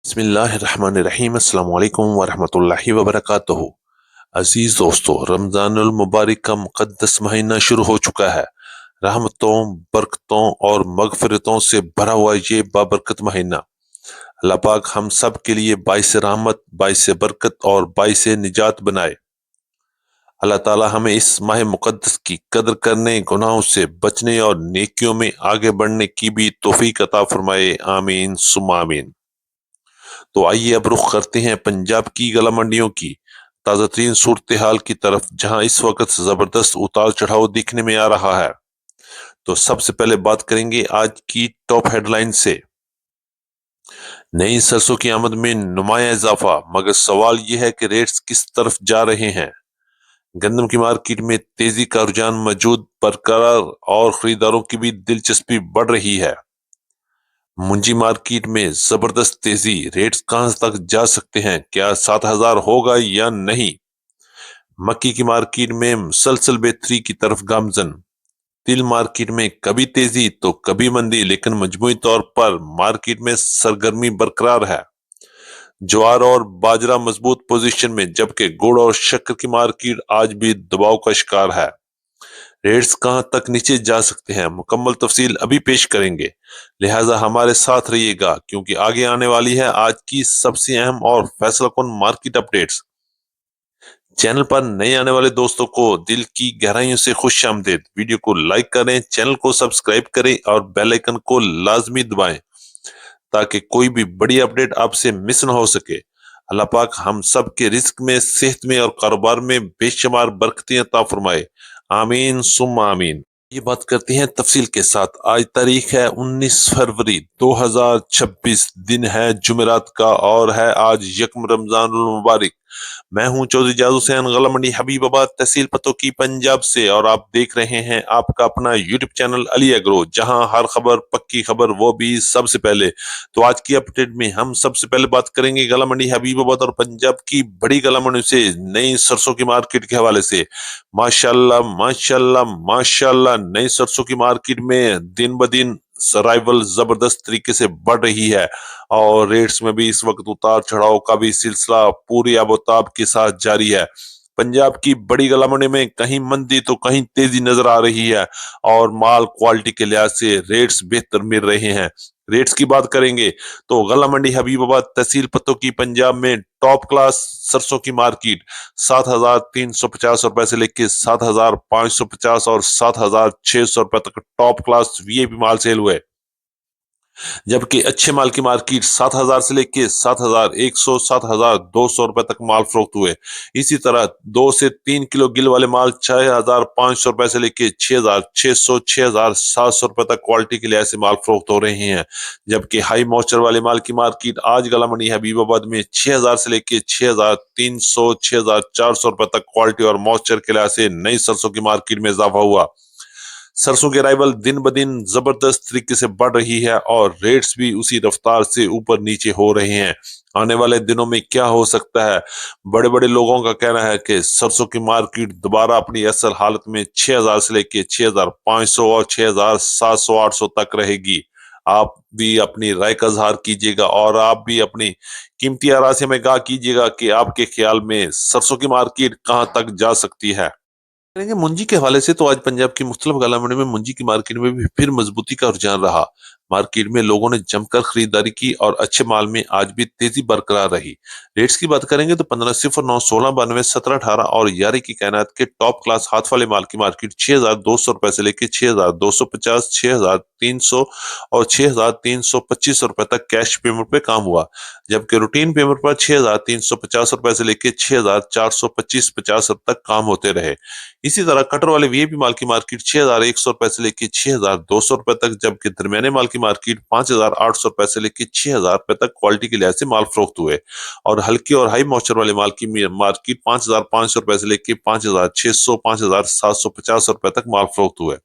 بسم اللہ الرحمن الرحیم السلام علیکم ورحمۃ اللہ وبرکاتہ۔ عزیز دوستو، رمضان المبارک کا مقدس مہینہ شروع ہو چکا ہے۔ رحمتوں، برکتوں اور مغفرتوں سے بھرا ہوا یہ بابرکت مہینہ اللہ پاک ہم سب کے لیے باعث رحمت، باعث برکت اور باعث نجات بنائے۔ اللہ تعالی ہمیں اس ماہ مقدس کی قدر کرنے، گناہوں سے بچنے اور نیکیوں میں آگے بڑھنے کی بھی توفیق عطا فرمائے، آمین ثم آمین۔ تو آئیے اب رخ کرتے ہیں پنجاب کی گلا منڈیوں کی تازہ ترین صورتحال کی طرف، جہاں اس وقت زبردست اتار چڑھاؤ دیکھنے میں آ رہا ہے۔ تو سب سے پہلے بات کریں گے آج کی ٹاپ ہیڈ لائن سے۔ نئی سرسوں کی آمد میں نمایاں اضافہ، مگر سوال یہ ہے کہ ریٹس کس طرف جا رہے ہیں۔ گندم کی مارکیٹ میں تیزی کا رجحان موجود برقرار اور خریداروں کی بھی دلچسپی بڑھ رہی ہے۔ منجی مارکیٹ میں زبردست تیزی، ریٹس کہاں تک جا سکتے ہیں، کیا 7,000 ہوگا یا نہیں۔ مکی کی مارکیٹ میں مسلسل بہتری کی طرف گامزن۔ تل مارکیٹ میں کبھی تیزی تو کبھی مندی، لیکن مجموعی طور پر مارکیٹ میں سرگرمی برقرار ہے۔ جوار اور باجرہ مضبوط پوزیشن میں، جبکہ گڑ اور شکر کی مارکیٹ آج بھی دباؤ کا شکار ہے۔ ریٹس کہاں تک نیچے جا سکتے ہیں، مکمل تفصیل ابھی پیش کریں گے، لہٰذا ہمارے ساتھ رہیے گا، کیونکہ آگے آنے والی ہے آج کی سب سے اہم اور فیصلہ کن مارکیٹ اپڈیٹس۔ چینل پر نئے آنے والے دوستوں کو دل کی گہرائیوں سے خوش آمدید۔ ویڈیو کو لائک کریں، چینل کو سبسکرائب کریں اور بیل آئیکن کو لازمی دبائیں تاکہ کوئی بھی بڑی اپڈیٹ آپ سے مس نہ ہو سکے۔ اللہ پاک ہم سب کے رزق میں، صحت میں اور کاروبار میں بے شمار برکتیں عطا فرمائے، آمین ثم آمین۔ یہ بات کرتے ہیں تفصیل کے ساتھ۔ آج تاریخ ہے 19 فروری 2026، دن ہے جمعرات کا اور ہے آج یکم رمضان المبارک۔ میں ہوں چودھری جاز حسین، غلہ منڈی حبیب آباد، تحصیل پتوکی، پنجاب سے، اور آپ دیکھ رہے ہیں آپ کا اپنا یوٹیوب چینل علی ایگرو، جہاں ہر خبر پکی خبر، وہ بھی سب سے پہلے۔ تو آج کی اپڈیٹ میں ہم سب سے پہلے بات کریں گے غلہ منڈی حبیب آباد اور پنجاب کی بڑی غلہ منڈی سے نئی سرسوں کی مارکیٹ کے حوالے سے۔ ماشاءاللہ ماشاءاللہ ماشاءاللہ، نئی سرسوں کی مارکیٹ میں دن بدن سرائیول زبردست طریقے سے بڑھ رہی ہے، اور ریٹس میں بھی اس وقت اتار چڑھاؤ کا بھی سلسلہ پوری آب و تاب کے ساتھ جاری ہے۔ پنجاب کی بڑی غلہ منڈی میں کہیں مندی تو کہیں تیزی نظر آ رہی ہے، اور مال کوالٹی کے لحاظ سے ریٹس بہتر مل رہے ہیں۔ ریٹس کی بات کریں گے تو غلہ منڈی حبیب آباد، تحصیل پتوکی، پنجاب میں ٹاپ کلاس سرسوں کی مارکیٹ 7,350 روپے سے لے کے 7,550 اور 7,600 روپے تک top class V A P مال سیل ہوئے، جبکہ اچھے مال کی مارکیٹ 7,000 سے لے کے 7,100 7,200 روپے تک مال فروخت ہوئے۔ اسی طرح 2 سے 3 کلو گل والے مال 6,500 روپے سے لے کے 6,600 6,700 روپے تک کوالٹی کے لحاظ سے مال فروخت ہو رہے ہیں، جبکہ ہائی موئسچر والے مال کی مارکیٹ آج غلہ منڈی حبیب آباد میں 6,000 سے لے کے 6,300 6,400 روپے تک کوالٹی اور موئسچر کے لحاظ سے نئی سرسوں کی مارکیٹ میں اضافہ ہوا۔ سرسوں کے رائیول دن بدن زبردست طریقے سے بڑھ رہی ہے، اور ریٹس بھی اسی رفتار سے اوپر نیچے ہو رہے ہیں۔ آنے والے دنوں میں کیا ہو سکتا ہے؟ بڑے بڑے لوگوں کا کہنا ہے کہ سرسوں کی مارکیٹ دوبارہ اپنی اصل حالت میں 6,000 سے لے کے 6,500 اور 6,700 800 تک رہے گی۔ آپ بھی اپنی رائے کا اظہار کیجیے گا، اور آپ بھی اپنی قیمتی آراء سے ہمیں آگاہ کیجیے گا کہ آپ کے خیال میں سرسوں کی مارکیٹ کہاں تک جا سکتی ہے۔ کریں گے منجی کے حوالے سے، تو آج پنجاب کی مختلف غلہ منڈی میں منجی کی مارکیٹ میں بھی پھر مضبوطی کا رجحان رہا۔ مارکیٹ میں لوگوں نے جم کر خریداری کی، اور اچھے مال میں آج بھی تیزی برقرار رہی۔ ریٹس کی بات کریں گے تو 1509 1692 1718 اور 11 کی کائنات کے ٹاپ کلاس ہاتھ والے مال کی مارکیٹ 6,200 روپے سے لے کے 6,250 6,300 اور 6,325 روپے تک کیش پیمنٹ پہ کام ہوا، جبکہ روٹین پیمنٹ پر 6,350 روپے سے لے کے 6,425 تک کام ہوتے رہے۔ اسی طرح کٹر والے وی اے پی مال کی مارکیٹ 6,100 روپے سے لے کے 6,200 روپے تک، جبکہ درمیانے مال کی مارکیٹ 5,800 روپے سے لے کے 6,000 روپے تک کوالٹی کے لحاظ سے مال فروخت ہوئے، اور ہلکے اور ہائی موئسچر والے مال کی مارکیٹ 5,500 روپے سے لے کے 5,600 5,750 روپے تک مال فروخت ہوئے۔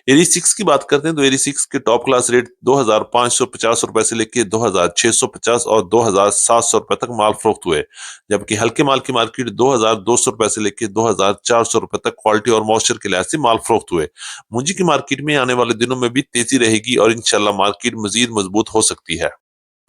ایری 6 کی بات کرتے ہیں تو ایری 6 کے ٹاپ کلاس ریٹ 2,550 روپے سے لے کے 2,650 اور 2,700 روپے تک مال فروخت ہوئے، جبکہ ہلکے مال کی مارکیٹ 2,200 روپے سے لے کے 2,400 روپے تک کوالٹی اور موئسچر کے لحاظ سے مال فروخت ہوئے۔ منجی کی مارکیٹ میں آنے والے دنوں میں بھی تیزی رہے گی، اور انشاءاللہ مارکیٹ مزید مضبوط ہو سکتی ہے۔